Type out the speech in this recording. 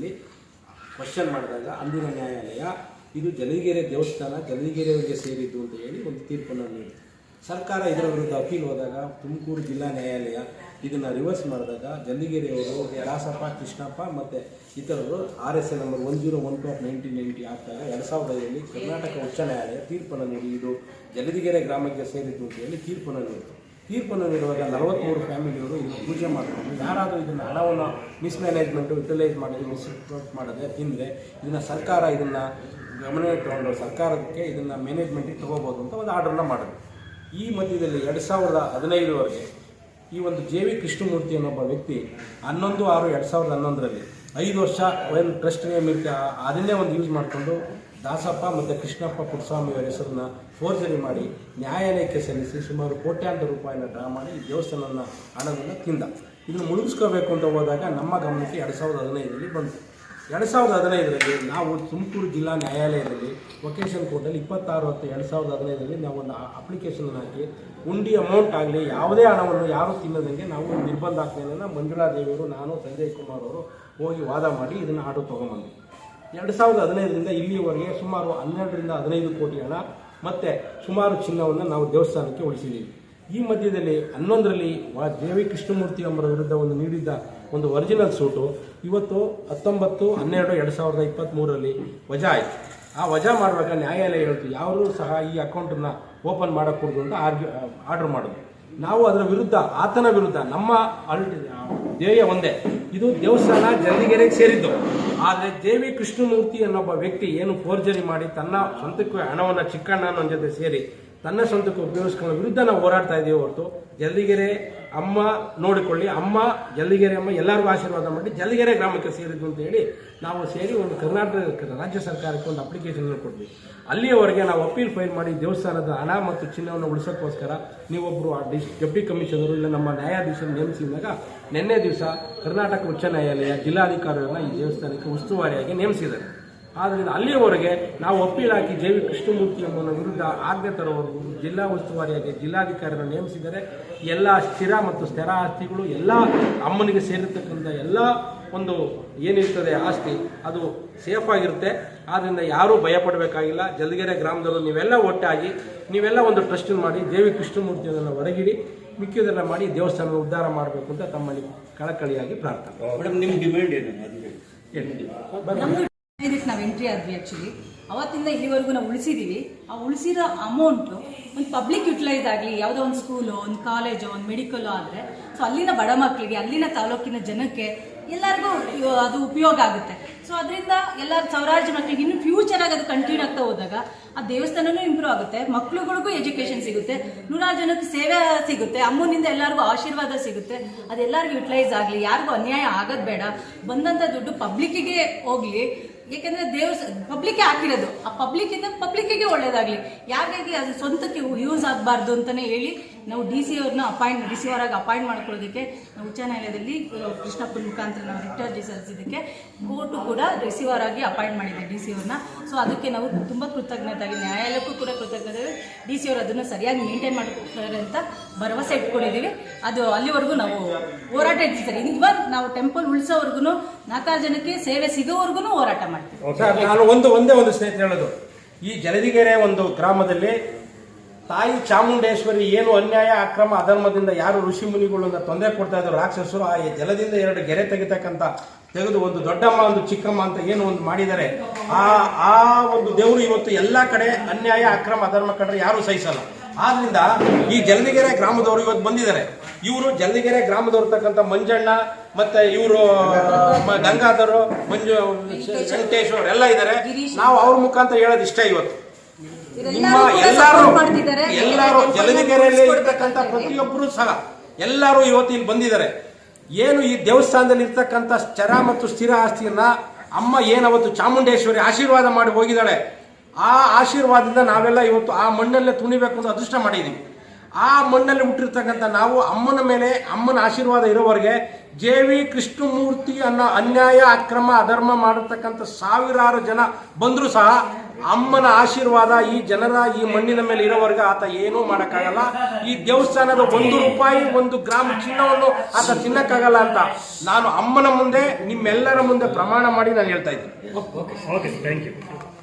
ನ್ಯಾಯಾಲಯದಲ್ಲಿ ಕ್ವಶನ್ ಮಾಡಿದಾಗ ಅಂದಿನ ನ್ಯಾಯಾಲಯ ಇದು ಜಲದಿಗೆರೆ ದೇವಸ್ಥಾನ ಜಲದಿಗೆರೆಯವರಿಗೆ ಸೇರಿದ್ದು ಅಂತ ಹೇಳಿ ಒಂದು ತೀರ್ಪನ್ನು ನೀಡಿತು. ಸರ್ಕಾರ ಇದರ ವಿರುದ್ಧ ಅಪೀಲ್ ಹೋದಾಗ ತುಮಕೂರು ಜಿಲ್ಲಾ ನ್ಯಾಯಾಲಯ ಇದನ್ನು ರಿವರ್ಸ್ ಮಾಡಿದಾಗ ಜಲದಿಗೆರೆಯವರು ದಾಸಪ್ಪ ಕೃಷ್ಣಪ್ಪ ಮತ್ತು ಇತರರು RSA ನಂಬರ್ 1012/1990 ಆಗ್ತಾಗ 2005 ಕರ್ನಾಟಕ ಉಚ್ಚ ನ್ಯಾಯಾಲಯ ತೀರ್ಪನ್ನು ನೀಡಿ ಇದು ಜಲದಿಗೆರೆ ಗ್ರಾಮಕ್ಕೆ ಸೇರಿದ್ದು ಅಂತ ಹೇಳಿ ತೀರ್ಪನ್ನು ನೀಡಿತು. ತೀರ್ಪನ್ನು ನೀಡುವಾಗ 43 ಫ್ಯಾಮಿಲಿಯವರು ಇದನ್ನು ಪೂಜೆ ಮಾಡಿಕೊಂಡು ಯಾರಾದರೂ ಇದನ್ನು ಹಣವನ್ನು ಮಿಸ್ಮ್ಯಾನೇಜ್ಮೆಂಟು ಯುಟಿಲೈಸ್ ಮಾಡಿ ಮಿಸ್ಯೂಸ್ ಮಾಡದೆ ತಿಂದರೆ ಇದನ್ನು ಸರ್ಕಾರ ಇದನ್ನು ಗಮನಕ್ಕೆ ತಗೊಂಡು ಸರ್ಕಾರಕ್ಕೆ ಇದನ್ನು ಮ್ಯಾನೇಜ್ಮೆಂಟಿಗೆ ತೊಗೋಬೋದು ಅಂತ ಒಂದು ಆರ್ಡ್ರನ್ನ ಮಾಡಿದ್ರು. ಈ ಮಧ್ಯದಲ್ಲಿ 2015ವರೆಗೆ ಈ ಒಂದು JV ಕೃಷ್ಣಮೂರ್ತಿ ಅನ್ನೊಬ್ಬ ವ್ಯಕ್ತಿ 11/6/2011ರಲ್ಲಿ 5 ವರ್ಷ ಒಂದು ಟ್ರಸ್ಟ್ ನೇಮ್ ಇರುತ್ತೆ ಅದನ್ನೇ ಒಂದು ಯೂಸ್ ಮಾಡಿಕೊಂಡು ದಾಸಪ್ಪ ಮತ್ತು ಕೃಷ್ಣಪ್ಪ ಪುಟ್ಟಸ್ವಾಮಿ ಅವರ ಹೆಸರನ್ನ ಫೋರ್ಜರಿ ಮಾಡಿ ನ್ಯಾಯಾಲಯಕ್ಕೆ ಸಲ್ಲಿಸಿ ಸುಮಾರು ಕೋಟ್ಯಾಂತರ ರೂಪಾಯಿನ ಡ್ರಾ ಮಾಡಿ ಈ ದೇವಸ್ಥಾನದ ಹಣವನ್ನು ತಿಂದ. ಇದನ್ನು ಮುಳುಗಿಸ್ಕೋಬೇಕು ಅಂತ ಹೋದಾಗ ನಮ್ಮ ಗಮನಕ್ಕೆ 2015ರಲ್ಲಿ ಬಂತು. 2015ರಲ್ಲಿ ನಾವು ತುಮಕೂರು ಜಿಲ್ಲಾ ನ್ಯಾಯಾಲಯದಲ್ಲಿ ವೊಕೇಶನ್ ಕೋರ್ಟಲ್ಲಿ 26/10/2015ರಲ್ಲಿ ನಾವು ಒಂದು ಅಪ್ಲಿಕೇಶನ್ ಹಾಕಿ ಉಂಡಿ ಅಮೌಂಟ್ ಆಗಲಿ ಯಾವುದೇ ಹಣವನ್ನು ಯಾರೂ ತಿನ್ನೋದಂಗೆ ನಾವು ನಿರ್ಬಂಧ ಹಾಕ್ತೇನೆ ಮಂಜುಳಾದೇವಿಯವರು ನಾನು ಸಂಜಯ್ ಕುಮಾರ್ ಅವರು ಹೋಗಿ ವಾದ ಮಾಡಿ ಇದನ್ನು ಆರ್ಡರ್ ತೊಗೊಂಬಂದ್ವಿ. 2015ರಿಂದ ಇಲ್ಲಿವರೆಗೆ ಸುಮಾರು 12ರಿಂದ 15 ಕೋಟಿ ಹಣ ಮತ್ತು ಸುಮಾರು ಚಿನ್ನವನ್ನು ನಾವು ದೇವಸ್ಥಾನಕ್ಕೆ ಉಳಿಸಿದ್ದೀವಿ. ಈ ಮಧ್ಯದಲ್ಲಿ 11ರಲ್ಲಿ JV ಕೃಷ್ಣಮೂರ್ತಿ ಅವರ ವಿರುದ್ಧ ಒಂದು ನೀಡಿದ್ದ ಒಂದು ಒರಿಜಿನಲ್ ಸೂಟು ಇವತ್ತು 19/12/2023ರಲ್ಲಿ ವಜಾ ಆಯಿತು. ಆ ವಜಾ ಮಾಡುವಾಗ ನ್ಯಾಯಾಲಯ ಹೇಳ್ತು ಯಾರೂ ಸಹ ಈ ಅಕೌಂಟನ್ನು ಓಪನ್ ಮಾಡೋಕ್ಕೂಡ್ದು ಅಂತ ಆರ್ಡರ್ ಮಾಡೋದು. ನಾವು ಅದರ ವಿರುದ್ಧ ಆತನ ವಿರುದ್ಧ ನಮ್ಮ ಧ್ಯೇಯ ಒಂದೇ, ಇದು ದೇವಸ್ಥಾನ ಜಲದಿಗೆರೆಗೆ ಸೇರಿದ್ದು. ಆದರೆ JV ಕೃಷ್ಣಮೂರ್ತಿ ಅನ್ನೊಬ್ಬ ವ್ಯಕ್ತಿ ಏನು ಫೋರ್ಜರಿ ಮಾಡಿ ತನ್ನ ಸ್ವಂತಕ್ಕೆ ಹಣವನ್ನು ಚಿಕ್ಕಣ್ಣನ ಜೊತೆ ಸೇರಿ ತನ್ನ ಸ್ವಂತಕ್ಕೆ ಉಪಯೋಗಿಸ್ಕೊಳ್ಳೋ ವಿರುದ್ಧ ನಾವು ಹೋರಾಡ್ತಾ ಇದ್ದೀವಿ ಹೊರತು ಜಲದಿಗೆರೆ ಅಮ್ಮ ನೋಡಿಕೊಳ್ಳಿ, ಅಮ್ಮ ಜಲದಿಗೆರೆ ಅಮ್ಮ ಎಲ್ಲರಿಗೂ ಆಶೀರ್ವಾದ ಮಾಡಿ ಜಲದಿಗೆರೆ ಗ್ರಾಮಕ್ಕೆ ಸೇರಿದ್ದು ಅಂತ ಹೇಳಿ ನಾವು ಸೇರಿ ಒಂದು ಕರ್ನಾಟಕ ರಾಜ್ಯ ಸರ್ಕಾರಕ್ಕೆ ಒಂದು ಅಪ್ಲಿಕೇಶನ್ ಕೊಟ್ವಿ. ಅಲ್ಲಿಯವರೆಗೆ ನಾವು ಅಪೀಲ್ ಫೈಲ್ ಮಾಡಿ ದೇವಸ್ಥಾನದ ಹಣ ಮತ್ತು ಚಿನ್ನವನ್ನು ಉಳಿಸೋಕ್ಕೋಸ್ಕರ ನೀವೊಬ್ಬರು ಡೆಪ್ಟಿ ಕಮಿಷನರು ಇಲ್ಲ ನಮ್ಮ ನ್ಯಾಯಾಧೀಶರು ನೇಮಿಸಿದಾಗ ನಿನ್ನೆ ದಿವಸ ಕರ್ನಾಟಕ ಉಚ್ಚ ನ್ಯಾಯಾಲಯ ಜಿಲ್ಲಾಧಿಕಾರಿಗಳನ್ನ ಈ ದೇವಸ್ಥಾನಕ್ಕೆ ಉಸ್ತುವಾರಿಯಾಗಿ ನೇಮಿಸಿದ್ದಾರೆ. ಆದ್ದರಿಂದ ಅಲ್ಲಿಯವರೆಗೆ ನಾವು ಅಪೀಲ್ ಹಾಕಿ JV ಕೃಷ್ಣಮೂರ್ತಿ ಎಂಬುವರ ವಿರುದ್ಧ ಆಜ್ಞೆ ತರುವವರೆಗೂ ಜಿಲ್ಲಾ ಉಸ್ತುವಾರಿಯಾಗಿ ಜಿಲ್ಲಾಧಿಕಾರಿಗಳನ್ನು ನೇಮಿಸಿದರೆ ಎಲ್ಲ ಸ್ಥಿರ ಮತ್ತು ಸ್ಥಿರ ಆಸ್ತಿಗಳು ಎಲ್ಲ ಅಮ್ಮನಿಗೆ ಸೇರಿರ್ತಕ್ಕಂಥ ಎಲ್ಲ ಒಂದು ಏನಿರ್ತದೆ ಆಸ್ತಿ ಅದು ಸೇಫ್ ಆಗಿರುತ್ತೆ. ಆದ್ದರಿಂದ ಯಾರೂ ಭಯಪಡಬೇಕಾಗಿಲ್ಲ. ಜಲದಿಗೆರೆ ಗ್ರಾಮದವರು ನೀವೆಲ್ಲ ಒಟ್ಟಾಗಿ ನೀವೆಲ್ಲ ಒಂದು ಟ್ರಸ್ಟ್ ಮಾಡಿ JV ಕೃಷ್ಣಮೂರ್ತಿಯನ್ನು ಹೊರಗಿಡಿ, ಮಿಕ್ಕಿದೆಲ್ಲ ಮಾಡಿ ದೇವಸ್ಥಾನ ಉದ್ಧಾರ ಮಾಡಬೇಕು ಅಂತ ತಮ್ಮಲ್ಲಿ ಕಳಕಳಿಯಾಗಿ ಪ್ರಾರ್ಥನೆ. ಮೇಡಮ್, ನಿಮ್ಮ ಡಿಮ್ಯಾಂಡ್ ಏನು? ಇದಕ್ಕೆ ನಾವು ಎಂಟ್ರಿ ಆದ್ವಿ. ಆ್ಯಕ್ಚುಲಿ ಅವತ್ತಿಂದ ಇಲ್ಲಿವರೆಗೂ ನಾವು ಉಳಿಸಿದ್ದೀವಿ. ಆ ಉಳಿಸಿರೋ ಅಮೌಂಟು ಒಂದು ಪಬ್ಲಿಕ್ ಯುಟಿಲೈಸ್ ಆಗಲಿ, ಯಾವುದೋ ಒಂದು ಸ್ಕೂಲು, ಒಂದು ಕಾಲೇಜು, ಒಂದು ಮೆಡಿಕಲ್ಲು ಆದರೆ ಸೊ ಅಲ್ಲಿನ ಬಡ ಮಕ್ಕಳಿಗೆ, ಅಲ್ಲಿನ ತಾಲೂಕಿನ ಜನಕ್ಕೆ ಎಲ್ಲರಿಗೂ ಅದು ಉಪಯೋಗ ಆಗುತ್ತೆ. ಸೊ ಅದರಿಂದ ಎಲ್ಲರೂ ಸಾವಿರಾರು ಜನಕ್ಕೆ ಇನ್ನು ಫ್ಯೂಚರಾಗಿ ಅದು ಕಂಟಿನ್ಯೂ ಆಗ್ತಾ ಹೋದಾಗ ಆ ದೇವಸ್ಥಾನನೂ ಇಂಪ್ರೂವ್ ಆಗುತ್ತೆ, ಮಕ್ಳುಗಳಿಗೂ ಎಜುಕೇಷನ್ ಸಿಗುತ್ತೆ, ನೂರಾರು ಜನಕ್ಕೆ ಸೇವೆ ಸಿಗುತ್ತೆ, ಅಮ್ಮನಿಂದ ಎಲ್ಲರಿಗೂ ಆಶೀರ್ವಾದ ಸಿಗುತ್ತೆ. ಅದೆಲ್ಲರಿಗೂ ಯುಟಿಲೈಸ್ ಆಗಲಿ, ಯಾರಿಗೂ ಅನ್ಯಾಯ ಆಗೋದು ಬೇಡ. ಬಂದಂಥ ದುಡ್ಡು ಪಬ್ಲಿಕ್ಕಿಗೆ ಹೋಗಲಿ. ಏಕೆಂದರೆ ಪಬ್ಲಿಕ್ಗೆ ಹಾಕಿರೋದು, ಆ ಪಬ್ಲಿಕ್ಕಿಂದ ಪಬ್ಲಿಕ್ಕಿಗೆ ಒಳ್ಳೇದಾಗಲಿ, ಯಾರಿಗಾಗಿ ಅದು ಸ್ವಂತಕ್ಕೆ ಯೂಸ್ ಆಗಬಾರ್ದು ಅಂತಲೇ ಹೇಳಿ ನಾವು DC ಅವ್ರನ್ನ DC ಅವರಾಗಿ ಅಪಾಯಿಂಟ್ ಮಾಡ್ಕೊಳ್ಳೋದಕ್ಕೆ ನಾವು ಉಚ್ಚ ನ್ಯಾಯಾಲಯದಲ್ಲಿ ಕೃಷ್ಣಪ್ಪನ ಮುಖಾಂತರ ನಾವು ರಿಟ್ ಅರ್ಜಿ ಸಲ್ಲಿಸಿದ್ದಕ್ಕೆ ಕೋರ್ಟು ಕೂಡ ರಿಸೀವರ್ ಆಗಿ ಅಪಾಯಿಂಟ್ ಮಾಡಿದೆ DC ಅವ್ರನ್ನ. ಸೊ ಅದಕ್ಕೆ ನಾವು ತುಂಬ ಕೃತಜ್ಞತಾಗಿ ನ್ಯಾಯಾಲಯಕ್ಕೂ ಕೂಡ ಕೃತಜ್ಞತೆ. DC ಅವರು ಅದನ್ನು ಸರಿಯಾಗಿ ಮೇಂಟೈನ್ ಮಾಡ್ತಾರೆ ಅಂತ ಭರವಸೆ ಇಟ್ಕೊಂಡಿದ್ದೀವಿ. ಅದು ಅಲ್ಲಿವರೆಗೂ ನಾವು ಹೋರಾಟ ಇರ್ತೀವಿ ಸರ್. ಇವನ್ ನಾವು ಟೆಂಪಲ್ ಉಳಿಸೋವರೆಗೂ 4 ಜನಕ್ಕೆ ಸೇವೆ ಸಿಗೋವರೆಗೂ ಹೋರಾಟ ಮಾಡ್ತೀವಿ. ನಾನು ಒಂದೇ ಒಂದು ಸ್ನೇಹಿತರು ಹೇಳೋದು, ಈ ಜಲದಿಗೆರೆ ಒಂದು ಗ್ರಾಮದಲ್ಲಿ ತಾಯಿ ಚಾಮುಂಡೇಶ್ವರಿ ಏನು ಅನ್ಯಾಯ ಅಕ್ರಮ ಅಧರ್ಮದಿಂದ ಯಾರು ಋಷಿ ಮುನಿಗಳನ್ನ ತೊಂದರೆ ಕೊಡ್ತಾ ಇದ್ರು ರಾಕ್ಷಸರು, ಆ ಜಲದಿಂದ 2 ಗೆರೆ ತೆಗೆದು ಒಂದು ದೊಡ್ಡಮ್ಮ ಒಂದು ಚಿಕ್ಕಮ್ಮ ಅಂತ ಏನು ಒಂದು ಮಾಡಿದ್ದಾರೆ. ಆ ಒಂದು ದೇವರು ಇವತ್ತು ಎಲ್ಲ ಕಡೆ ಅನ್ಯಾಯ ಅಕ್ರಮ ಅಧರ್ಮ ಕಂಡ್ರೆ ಯಾರು ಸಹಿಸಲ್ಲ. ಆದ್ರಿಂದ ಈ ಜಲದಿಗೆರೆ ಗ್ರಾಮದವರು ಇವತ್ತು ಬಂದಿದ್ದಾರೆ. ಇವರು ಜಲದಿಗೆರೆ ಗ್ರಾಮದವ್ರತಕ್ಕಂಥ ಮಂಜಣ್ಣ ಮತ್ತೆ ಇವರು ಗಂಗಾಧರು, ವೆಂಕಟೇಶ್ ಅವರೆಲ್ಲ ಇದ್ದಾರೆ. ನಾವು ಅವ್ರ ಮುಖಾಂತರ ಹೇಳೋದು ಇಷ್ಟ, ಇವತ್ತು ನಿಮ್ಮ ಎಲ್ಲರೂ ಜಲದಿಗೆರೆಯಲ್ಲಿ ಇರ್ತಕ್ಕಂಥ ಪ್ರತಿಯೊಬ್ಬರು ಸಹ ಎಲ್ಲರೂ ಇವತ್ತು ಇಲ್ಲಿ ಬಂದಿದ್ದಾರೆ. ಏನು ಈ ದೇವಸ್ಥಾನದಲ್ಲಿ ಇರ್ತಕ್ಕಂಥ ಸ್ಥಿರ ಮತ್ತು ಸ್ಥಿರ ಆಸ್ತಿಯನ್ನ ಅಮ್ಮ ಏನವತ್ತು ಚಾಮುಂಡೇಶ್ವರಿ ಆಶೀರ್ವಾದ ಮಾಡಿ ಹೋಗಿದ್ದಾಳೆ, ಆ ಆಶೀರ್ವಾದದಿಂದ ನಾವೆಲ್ಲ ಇವತ್ತು ಆ ಮಣ್ಣಲ್ಲೇ ತುಣಿಬೇಕು ಅಂತ ಅದೃಷ್ಟ ಮಾಡಿದ್ದೀವಿ. ಆ ಮಣ್ಣಲ್ಲಿ ಹುಟ್ಟಿರ್ತಕ್ಕಂಥ ನಾವು ಅಮ್ಮನ ಮೇಲೆ ಅಮ್ಮನ ಆಶೀರ್ವಾದ ಇರೋವರೆಗೆ JV ಕೃಷ್ಣಮೂರ್ತಿ ಅನ್ನೋ ಅನ್ಯಾಯ ಅಕ್ರಮ ಅಧರ್ಮ ಮಾಡಿರ್ತಕ್ಕಂಥ ಸಾವಿರಾರು ಜನ ಬಂದರೂ ಸಹ ಅಮ್ಮನ ಆಶೀರ್ವಾದ ಈ ಜನರ ಈ ಮಣ್ಣಿನ ಮೇಲೆ ಇರೋವರೆಗೆ ಆತ ಏನೂ ಮಾಡೋಕ್ಕಾಗಲ್ಲ. ಈ ದೇವಸ್ಥಾನದ 1 ರೂಪಾಯಿ 1 ಗ್ರಾಮ್ ಚಿನ್ನವನ್ನು ಆತ ತಿನ್ನಕ್ಕಾಗಲ್ಲ ಅಂತ ನಾನು ಅಮ್ಮನ ಮುಂದೆ ನಿಮ್ಮೆಲ್ಲರ ಮುಂದೆ ಪ್ರಮಾಣ ಮಾಡಿ ನಾನು ಹೇಳ್ತಾ ಇದ್ದೀನಿ. Okay thank you.